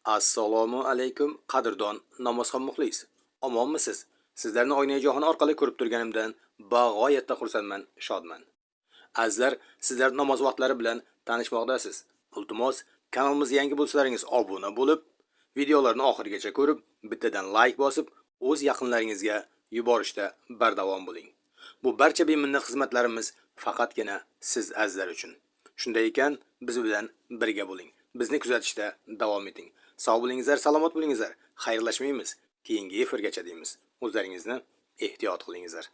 Assalomu alaykum qadrdon namozxon muxlis. Omonmisiz? Sizlarni oynajohon orqali ko'rib turganimdan bag'oyatda xursandman, shodman. Azizlar, sizlar namoz vaqtlari bilan tanishmoqdasiz. Iltimos, kanalimizga yangi bo'lsalaringiz obuna bo'lib, videolarni oxirigacha ko'rib, bittadan like bosib, o'z yaqinlaringizga yuborishda bardavom bo'ling. Bu barcha beminnet xizmatlarimiz faqatgina siz azizlar uchun. Shunday ekan, biz bilan birga bo'ling. Bizni kuzatishda davom eting. Sog' bo'lingizlar, salomat bo'lingizlar. Xayrlashmaymiz. Keyingi efirgacha deymiz. O'zlaringizni ehtiyot qilingizlar.